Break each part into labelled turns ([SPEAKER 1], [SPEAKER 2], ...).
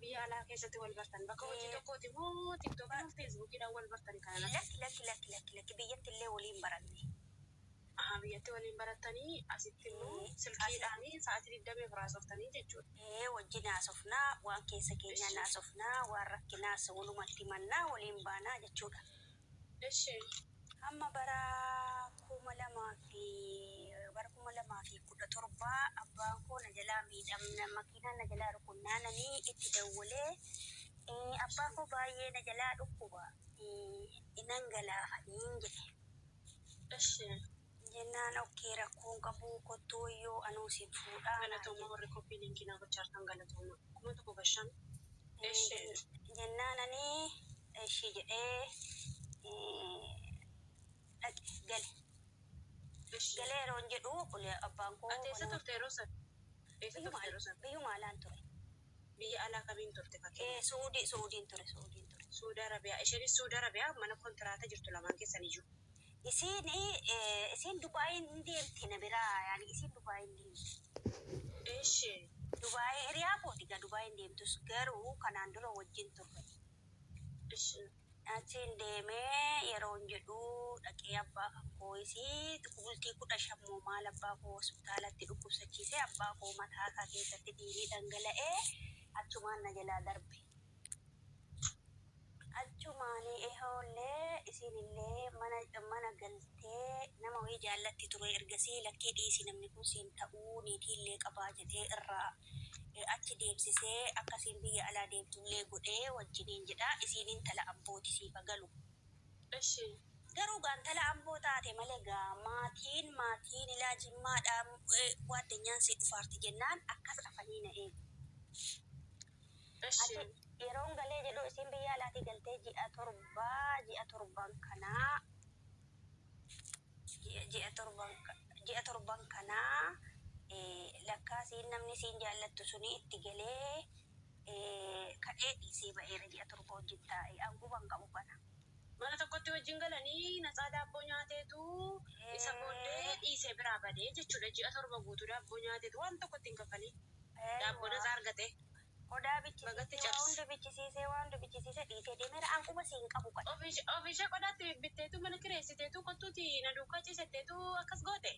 [SPEAKER 1] biyya alaa keessatti wal bartan bakka hojii tokkooti moo TikTokii moo Facebookiidhaan wal bartan kana
[SPEAKER 2] lakki biyyatti illee waliin baranne.
[SPEAKER 1] biyyatti waliin barattanii asitti immoo silkiidhaan sa'aatii 20 firaasoftanii jechuudha.
[SPEAKER 2] Wajjin haasofnaa waan keessa keenyaa haasofnaa waan rakkinaas walumatti mannaa waliin baanaa jechuudha. Amma bara 2017 abbaan koo na jalaa miidhamna makiinaa na jalaa rukunnaananii itti dawwalee abbaan koo baay'ee na jalaa dhukkuba inan galaafanii jedhe. Jennaan okkee rakkoon qabuu kottuu iyyoo anuu si fuudhaa.
[SPEAKER 1] Galatooma warri koppii linkii gochaartan galatooma. Kuma tokko gashan.
[SPEAKER 2] Jennaan ani ishii jedhee gale. Galee yeroon jedhu abbaan koo.
[SPEAKER 1] Ati eessa turte yeroo sana?
[SPEAKER 2] Biyyuma alaan ture.
[SPEAKER 1] Biyya alaa kamiin turte fakkii?
[SPEAKER 2] Suudiin ture.
[SPEAKER 1] Suudi Arabiyaa. Isheenis Suudi Arabiyaa mana kontiraata jirtu lamaan keessanii jiru.
[SPEAKER 2] Isin Dubaayin deemte na biraa yaani isin Dubaayin deemte. Dubaay hiriyaa kooti ga Dubaayin deemtus garuu kanaan dura wajjin turre. Achiin deemee yeroon jedhu dhaqee abbaa kan koo isii bultii 15 maal abbaa koo hospitaalatti dhukkubsachiisee abbaa koo mataa isaa keessatti dhiigni dhangala'ee achumaan na jalaa darbe. Achumaanii ehoollee isinillee mana galtee nama wayii jaallatti ture ergasii lakkii dhiisi namni kun siin ta'uu niitiillee qabaa jedhee irraa achi deemsisee akkasiin biyya alaa deemtullee godhee wajjiniin jedha isiniin tala abbooti siifa galu. Garuu gaantala amboo taate malee maatiin ilaa jimmaadhaan waaddenyaan si dhufaarti jennaan akkas rafanii na eegu. Yeroon galee jedhu isin biyya alaatti galtee ji'a torban kanaa lakkaasiin namni siin jaallattu suni itti galee kadhee dhiisee ba'eera ji'a torba wajjin taa'e anguban qabu kana.
[SPEAKER 1] Mana tokkotti wajjin galanii natsaa daabboo nyaateetu isa booddee dhiisee biraa badee jechuudha. Ji'a torba guutuu daabboo nyaateetu waan tokkotti hin kaffalii. Daabboo natsaa argate.
[SPEAKER 2] Odaa bichisiisee waan bichisiisee dhiisee deemeera anquba siin qabu qaba.
[SPEAKER 1] Ofiishee qodaatti bitteetu mana kireessiteetu kottuuti na duukaa ciisetteetu akkas goote.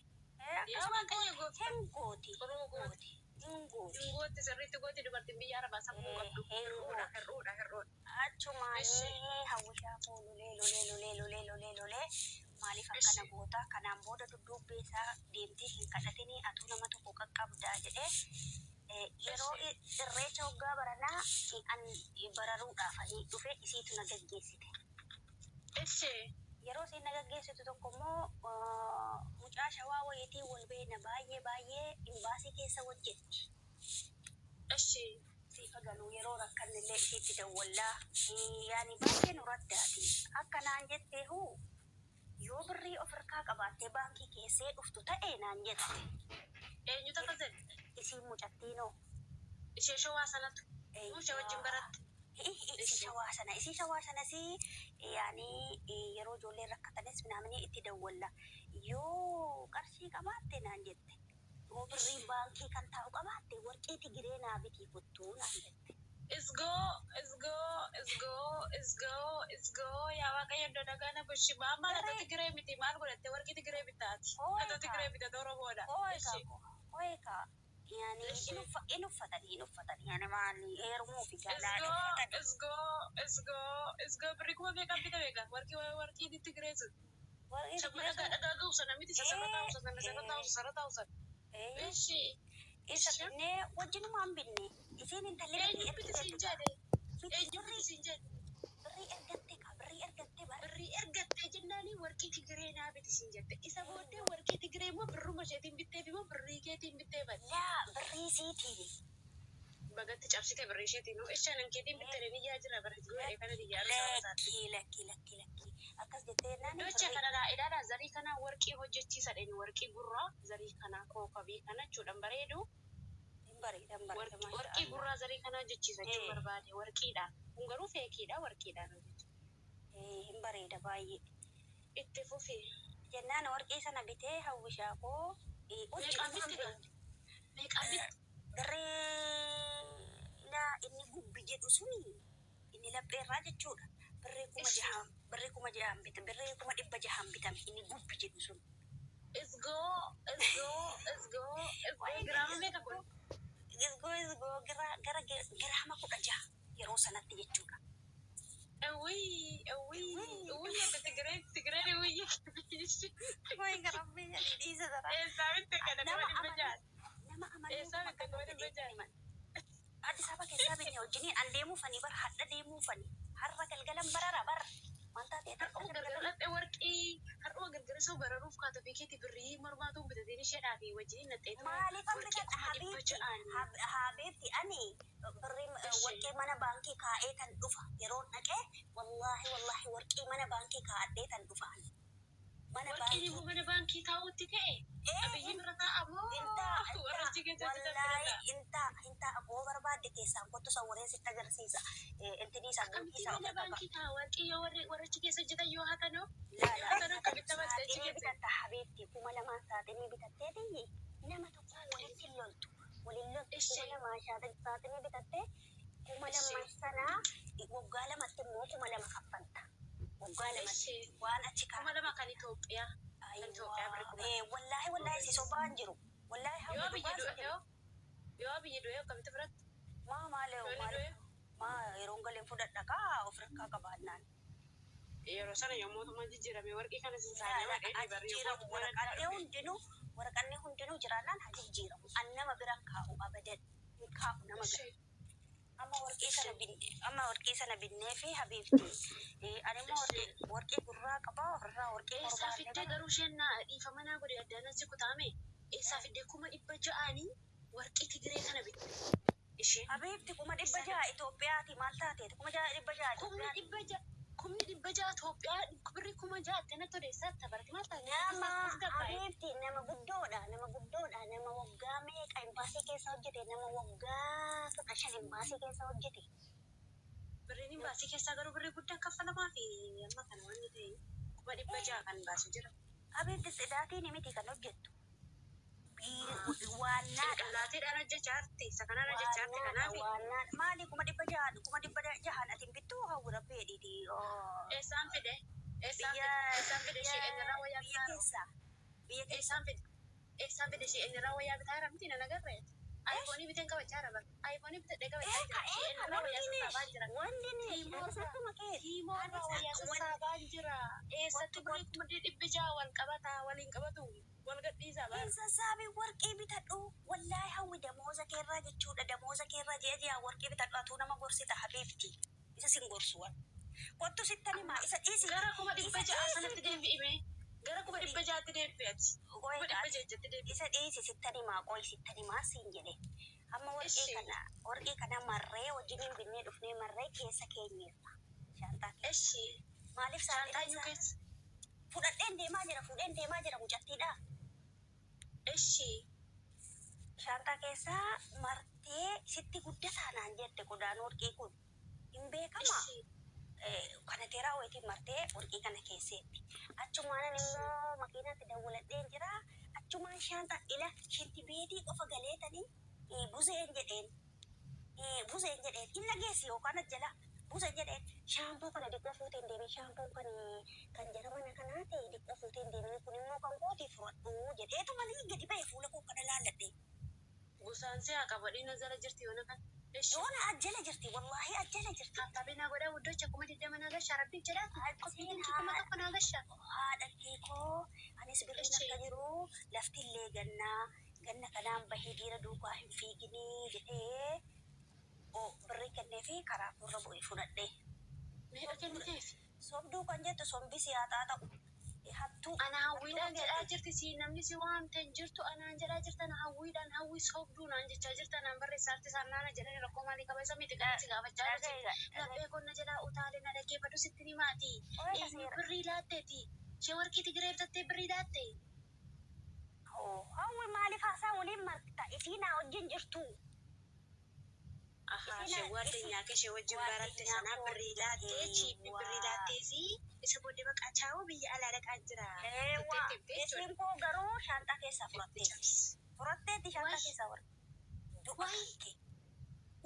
[SPEAKER 1] Hingooti sirriitti gooti dubartiin biyya arabaa sammuu qabdu. Hir'uudha.
[SPEAKER 2] Achumaanii hawwishaa koo lolee maaliif akkana goota kanaan booda dudduubbeessaa deemtee hin kadhatinii atuu nama tokko qaqqabdaa jedhee. Yeroo irreecha hoggaa baranaa bararuudhaaf dhufee isiitu na gaggeessite. Yeroo isiin na gaggeessitu tokko immoo mucaa shawaa wayiitii wal beena baay'ee imbaasii keessa hojjetti. Siifa galuu yeroo rakkannillee isiitti dawwallaa yaani baay'ee nu raddaati. Akka naan jettee yoo birrii of harkaa qabaattee baankii keessee dhuftu ta'ee naan jette.
[SPEAKER 1] Eenyu takka jedhe?
[SPEAKER 2] Isiin mucattiinoo.
[SPEAKER 1] Ishee shawaa sanatu. Ishee wajjin baratte.
[SPEAKER 2] Isii shawaa sanas yaani yeroo ijoolleen rakkatanis minaamanii itti dawwalla. Yoo qarshii qabaatte naan jette. Yoo birrii baankii kan taa'u qabaatte warqee Tigiree naa bitii kottuu naan jette. Isgoo.
[SPEAKER 1] Yaa waaqayyo iddoo dhagaana bushi maammaan ati Tigiree miti maal godhatte warqee Tigiree bitaati. Ati Tigiree bitate Oromoodha.
[SPEAKER 2] Oekaa. Yani inuffatan yani maali heerumuu fi jaalladha uffatan.
[SPEAKER 1] Isgoo birrii kuma beekan bita beekan warqii Tigiree sun. Shabbana dhagaa ga'uusan namiti sarara taa'usan.
[SPEAKER 2] Isa binnee wajjinumaan binne isiin intalli
[SPEAKER 1] birrii ergattee jennaanii warqii Tigiree naa biti siin jette. Isa booddee warqii Tigiree immoo birruma isheetiin bittee fi immoo birrii keetiin bittee bade.
[SPEAKER 2] Yaa birrii isiitiin.
[SPEAKER 1] Bagatti cabsite birrii isheetiin ishaan keetiin bittee ni jira barreeffamee kana biyyaa
[SPEAKER 2] lakki. Akkas jettee naan.
[SPEAKER 1] Docha kana ilaalaa zarii kana warqii hojjechiisa dheni warqii gurraa zarii kana kookabii kana jechuudhaan bareedu. Warqii gurraa zarii kana hojjechiisa jechuun barbaade warqiidha. Kun garuu feekiidha warqiidhaan hojjechiisa.
[SPEAKER 2] Hin bareeda baay'ee.
[SPEAKER 1] Itti fufee.
[SPEAKER 2] Jennaan warqii sana bitee hawwishaa koo.
[SPEAKER 1] Meeqaan bitti?
[SPEAKER 2] Birrii inni gubbi jedhu suni inni lapheerraa jechuudha. Birrii kuma jahan bitame birrii kuma 600 bitame inni gubbi jedhu sun.
[SPEAKER 1] Let's go. Giraama meeqa kun?
[SPEAKER 2] Isgoo gara giraama 16 yeroo sanatti jechuudha.
[SPEAKER 1] Ati Tigree wayya.
[SPEAKER 2] Way garabbii dhiisa dara.
[SPEAKER 1] Eessaamitti kana nama dhibba jaal.
[SPEAKER 2] Nama amanuu
[SPEAKER 1] Eessaamitti nama dhibba jaal.
[SPEAKER 2] Addis Ababa keessaa biyya wajjiniin an deemuufanii bar hadha deemuufanii har'a galgalan barara bar wanta ta'e
[SPEAKER 1] Har'uma gargara soo bararuuf kaata beekeeti birrii mormaatuun bitateen isheedhaa fi wajjiniin naxxeetu.
[SPEAKER 2] Maaliif habiibti ani birrii warqee mana baankii kaa'ee tan dhufa yeroo dhaqee wallahi warqee mana baankii kaa'adhee tan dhufa.
[SPEAKER 1] Warqeen immoo mana baankii taa'utti ta'e. Abiyyi bira taa'amoo.
[SPEAKER 2] Inta aboo barbaadde keessaan kottu sawwareen sitti agarsiisa. Intini
[SPEAKER 1] Akkamitti mana baankii taa'a warqee yoo warrichi keessa jiran yoo hatanoo.
[SPEAKER 2] Saaxinii bitatta habiibti kuma lamaan saaxinii bitatteetii nama tokko walitti loltu. Waliin loltu kuma lamaa saaxinii bitattee kuma lamaa sanaa waggaa lamatti immoo kuma lama kaffalta. Waggaa lamatti waan achi kaa'u.
[SPEAKER 1] Kuma lama kan Itoophiyaa.
[SPEAKER 2] Wallahi si sobaan jiru. Wallahi
[SPEAKER 1] yoo biyya du'e akkamitti biratti?
[SPEAKER 2] Maa yeroon galeen fudhadha kaa of rakkaa qabaannaan.
[SPEAKER 1] Yeroo sana yommuu tumaan jijjiirame warqii kana sinsaanii
[SPEAKER 2] jijjiiramu waraqanni hundinuu jiraannaan haa jijjiiramu. An nama biran kaa'u abadan hin kaa'u nama bira. Amma warqii sana binnee fi habiibti. Ani immoo warqii gurraa qabaa ofirraa warqii mormaa.
[SPEAKER 1] Eessaa fiddee garuu isheen dhiifama naa godhe addaan si kutaame. Eessaa fiddee 600 warqii Tigree kana bitte.
[SPEAKER 2] Habiibti 600 Itoophiyaati maal taateeti 600 Itoophiyaati.
[SPEAKER 1] 600 Itoophiyaa birrii 6,000 natti odeessaatti barate maal taate?
[SPEAKER 2] Habiibti nama guddoodha nama waggaa meeqa imbaasii keessa hojjete nama waggaa 15 imbaasii keessa hojjete.
[SPEAKER 1] Birriin imbaasii keessaa garuu birrii guddaan kaffalamaa fi amma kana wanni ta'e 600 kan baasu jira.
[SPEAKER 2] Habiibti sidaatiin miti kan hojjettu.
[SPEAKER 1] Laatiidhaan hojjechaa jirti. Isa kanaan hojjechaa jirti kanaaf.
[SPEAKER 2] Maali 600 atiin bittuu hawwira fedhiiti.
[SPEAKER 1] Eessaan fide ishee inni wayyaa bitaa eessaan fide ishee inni wayyaa bitaa jira miti nan agarree. Ayfoonii biteen qabachaa jira bara. Ayfoonii bitadhee qabachaa jira. Ishee inni wayyaa sassaabaa jira. Tiimoorraa wayyaa sassaabaa jira. Eessatti birrii 600 wal qabataa waliin qabatu.
[SPEAKER 2] Sassaabee warqee bitadhu wallahi hawwi damooza keerraa jechuudha damooza keerraa ji'a warqee bitadhu atuu nama gorsita habiibti isa sin gorsuwan kottu sittani maa isa dhiisi
[SPEAKER 1] gara 600 sanatti deebi'ime gara 600tti deebi'ati 600tti deebi'ati
[SPEAKER 2] isa dhiisi sittani maa siin jedhe amma warqee kana marree wajjiniin binnee dhufnee marree keessa keenyeerra shaantaa keessa maaliif saaxinii keessa fudhadheen deemaa jira mucattiidha. Shaantaa keessaa martee sitti guddataa naan jette qodaan warqii kun hin beekama. Kana teeraa wayitiin martee warqii kana keesseetti. Achumaan immoo makiinatti dawwaladheen jira. Achumaan shaantaa ila shinti beetii qofa galeetanii buzeen jedheen hin dhageessi yookaan jala buzeen jedheen shaampoo kana dhiqqa fuuteen deemee shaampoo kan jara mana kanaa ta'e dhiqqa fuuteen deemee kun immoo kan kootii fudhadhu jedheetu malee gadi ba'e fuula koo kana laalladhe.
[SPEAKER 1] Gosaan si'a qabadhii nazara jirti yoona kan.
[SPEAKER 2] Yoona ajjala jirti wallahi ajjala jirti.
[SPEAKER 1] Tattaabinaa godhaa guddocha 20 nagashaa rabbii jedhaa. Qophiin kuma tokko nagashaa.
[SPEAKER 2] Haadhattee koo anis birriin akka jiru laftillee ganna kanaan bahee dhiira duukaa hin fiiginii jedhee birrii kennee fi karaa furra bu'ee fudhadhee.
[SPEAKER 1] Meeqa kenniteef?
[SPEAKER 2] Sobduu kan jettu sombi siyaataa ta'u. Hattuu.
[SPEAKER 1] Ana hawwiidhaan jedhaa jirti si namni si waamte hin jirtu anaan jedhaa jirtan hawwiidhaan hawwii sobduu naan jechaa jirtan naan barreessaatti sarnaana jedhanii rakkoo maalii qaba isa miti kan si gaafachaa jirti. Laphee qonna jedhaa utaalee na dhaggeeffadhu sitti ni maati. Birrii laatteeti. Ishee warqii Tigree bitattee birrii laatte.
[SPEAKER 2] Hawwi maaliif haasaa waliin marta isiin wajjin jirtu.
[SPEAKER 1] Ishee waddeenyaa kee ishee wajjin baratte sanaa birrii laattee chiippi birrii laatteesi isa booddee bakka chaa'oo biyya alaa dhaqaa jira.
[SPEAKER 2] Isiin koo garuu shaantaa keessaa fudhatteetti shaantaa keessaa warra.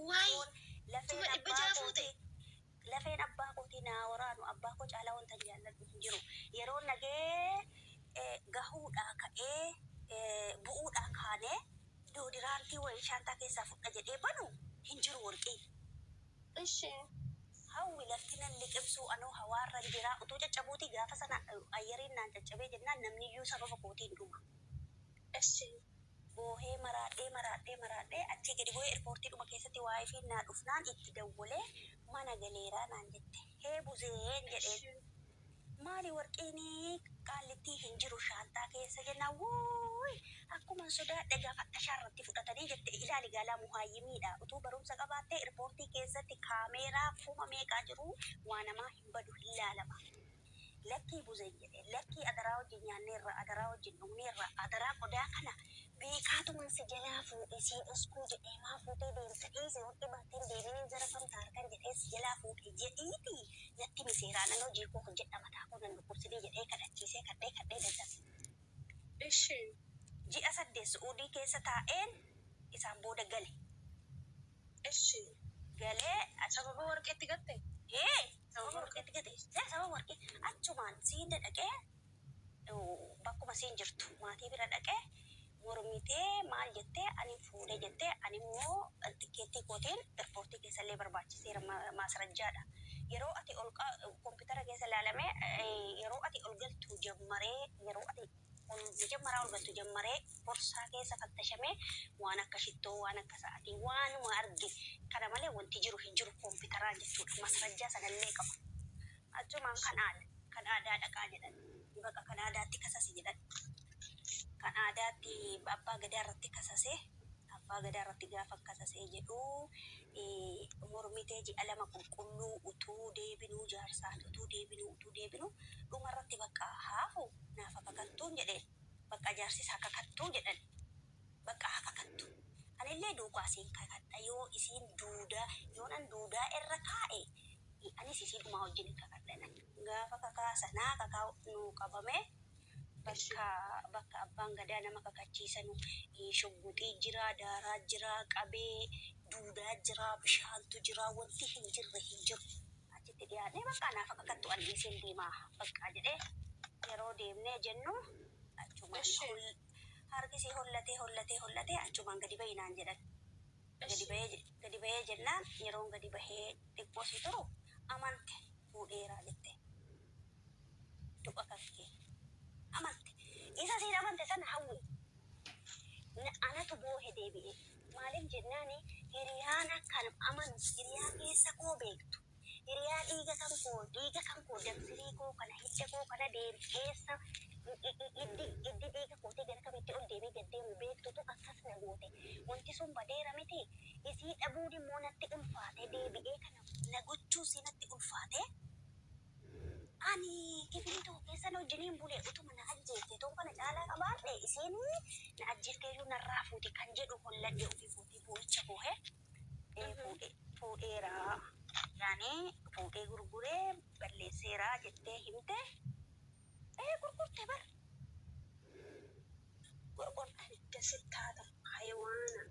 [SPEAKER 1] Waay Tuma dhibba jaha fuute.
[SPEAKER 2] lafeen abbaa kootii naa waraanu abbaa koo caalaa wanta jaalladhu hin jiru yeroo nagee gahuudhaa ka'ee bu'uudhaa kaanee doodiraantii wayii shaantaa keessaa fudha jedhee banu hin jiru warqii. Hawwi lafti nan liqimsuu anoo hawaarra jira utuu caccabuutii gaafa sana ayyariin naan caccabee jennaan namni iyyuu sababa kootiin dhuma. Boohee maraadhee achi gadi bu'ee eerpoortii dhuma keessatti waa'ee fi naa dhufnaan itti dawwalee mana galeeraa naan jette. Hee buzeen jedheen maali warqiinii qaallittii hin jiru shaantaa keessa jennaan wuuy akkuma sodaadhe gaafatta shaarratti fudhatanii jette ilaali gaalaa muhaayyimiidha utuu barumsa qabaattee eerpoortii keessatti kaameeraa kuma meeqaa jiru waa namaa hin badu hin laalama. Lakkii buzeen jedheen lakkii adaraa wajjin nyaanneerra adaraa wajjin dhugneerra adaraa qodaa kana beekaatuman si jalaa fuudhe si iskuu jedhee maa fuutee deemsa dhiise wanti baatteen deemanii jara famta harkan jedhee si jalaa fuudhe jedhiiti natti miseeraa nan hojii koo hojjedha mataa koo nan dhukkubsidee jedhee kadhachiisee kadhee dadhabe. Ji'a 8 Suudii keessa taa'een isaan booda gale. Galee
[SPEAKER 1] sababa warqeetti gatte.
[SPEAKER 2] sababa warqeetti gate sababa warqee achumaan siinda dhaqee bakkuma siin jirtu maatii bira dhaqee mormitee maal jettee ani fuudhee jettee ani immoo tikeettii kootiin eerpoortii keessallee barbaachiseera maasrajjaadha. Yeroo ati ol kompiitara keessa ilaalamee yeroo ati ol galtu jammaree yeroo ati jammaraa ol galtu jammaree borsaa keessa fattashamee waan akka shittoo waan akka sa'aatii waanuma arge kana malee wanti jiru hin jiru kompiitaraan jechuudha. Maasrajjaa sanallee qaba. Achumaan kan aadaa dhaqaa jedhan baqa kan aadaatti kasase jedhan. Kan aadaatti abbaa gadaa irratti kasase abbaa gadaa irratti gaafa kasasee jedhu mormitee ji'a 2 qulqulluu utuu deebinuu jaarsaan utuu deebinuu dhuma irratti bakka haafu naafa kakattuun jedheen bakka jaarsis haa kakattuu jedhan bakka haa kakattu. Anillee duukaasiin kakadha yoo isiin yoonan duudaa irra kaa'e anis isii dhumaa wajjin kakadha. Gaafa kakaasanaa kakaa'u qabame bakka abbaan gadaa nama kakachiisanu shugguxii jira daaraa jira qabee duudaa jira bishaantu jira wanti hin jiru achitti dhiyaatee bakka naaf kakattu anniisiin deemaa bakka jedhee yeroo deemnee jennu achumaan harkisii hollatee achumaan gadi bahi naan jedhan. Gadi bahee jennaan yeroon gadi bahee xiqqoo si turu amante fuudheeraa jette. Du'a kakkee amante isa siin amante sana hawwi anatu boohe deebi'e maaliif jennaani hiriyaan akkan amanu hiriyaa keessa koo beektu hiriyaa dhiiga kan koo damsirii koo kana hidda koo kana deem keessa iddi dhiiga kootee gara kamitti ol deemee gaddeemu beektutu akkas na goote wanti sun badeera miti isii dhabuun immoo natti ulfaate deebi'ee kana na gochuu si natti ulfaate. Ani kifiltuu keessan wajjiniin bulee utuma na ajjeeste toon kana caalaa qabaadhe isiin na ajjeeftee iyyuu narraa fuuti kan jedhu holladhe ofii fuutii boo'icha boohe fuudheeraa yaani fuudhee gurguree balleesseeraa jettee himte gurgurte bar gurgurte dasittaata hayawaana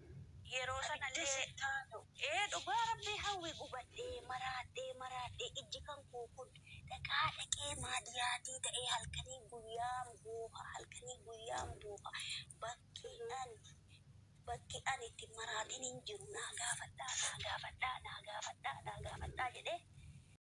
[SPEAKER 2] yeroo sanallee dhugaa rabbii hawwi gubadhee maraadhee ijji kan koo kun dhaqee maadiyaatii ta'ee halkanii guyyaan buufa bakki ani itti maraatiin hin jiru naa gaafadhaa